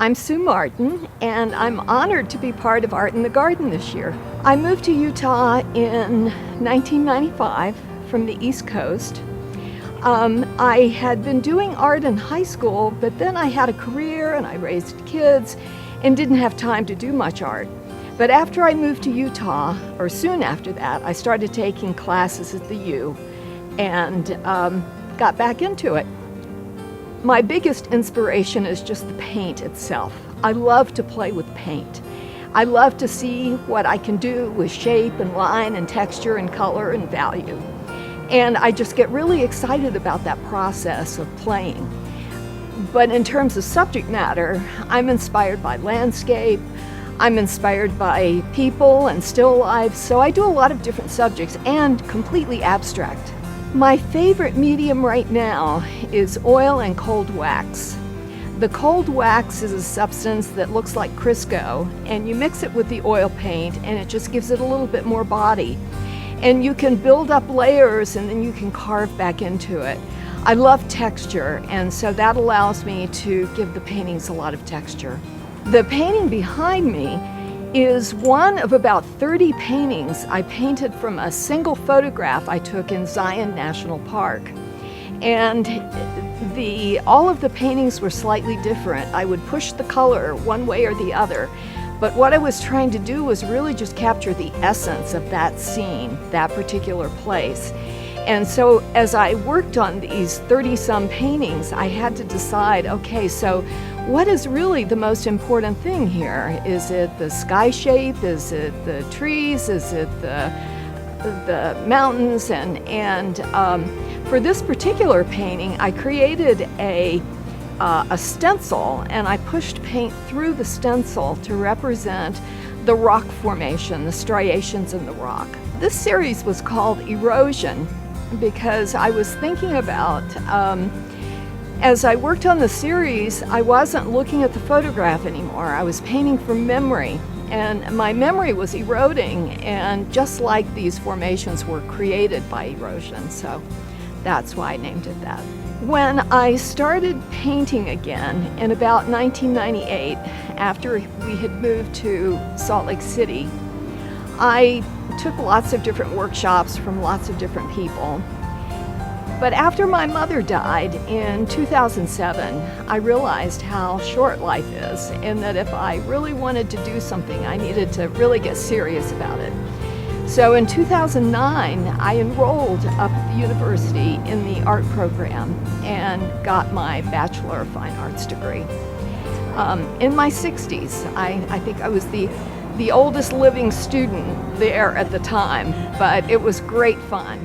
I'm Sue Martin, and I'm honored to be part of Art in the Garden this year. I moved to Utah in 1995 from the East Coast. I had been doing art in high school, but then I had a career and I raised kids and didn't have time to do much art. But after I moved to Utah, or soon after that, I started taking classes at the U and got back into it. My biggest inspiration is just the paint itself. I love to play with paint. I love to see what I can do with shape and line and texture and color and value. And I just get really excited about that process of playing. But in terms of subject matter, I'm inspired by landscape, I'm inspired by people and still lifes, so I do a lot of different subjects and completely abstract. My favorite medium right now is oil and cold wax. The cold wax is a substance that looks like Crisco, and you mix it with the oil paint and it just gives it a little bit more body. And you can build up layers and then you can carve back into it. I love texture, and so that allows me to give the paintings a lot of texture. The painting behind me is one of about 30 paintings I painted from a single photograph I took in Zion National Park. And all of the paintings were slightly different. I would push the color one way or the other, but what I was trying to do was really just capture the essence of that scene, that particular place. And so as I worked on these 30-some paintings, I had to decide, okay, so what is really the most important thing here? Is it the sky shape? Is it the trees? Is it the mountains? And for this particular painting, I created a stencil, and I pushed paint through the stencil to represent the rock formation, the striations in the rock. This series was called Erosion because I was thinking about, as I worked on the series, I wasn't looking at the photograph anymore. I was painting from memory, and my memory was eroding, and just like these formations were created by erosion, so that's why I named it that. When I started painting again in about 1998, after we had moved to Salt Lake City, I took lots of different workshops from lots of different people. But after my mother died in 2007, I realized how short life is, and that if I really wanted to do something, I needed to really get serious about it. So in 2009, I enrolled up at the university in the art program and got my Bachelor of Fine Arts degree. In my 60s, I think I was the oldest living student there at the time, but it was great fun.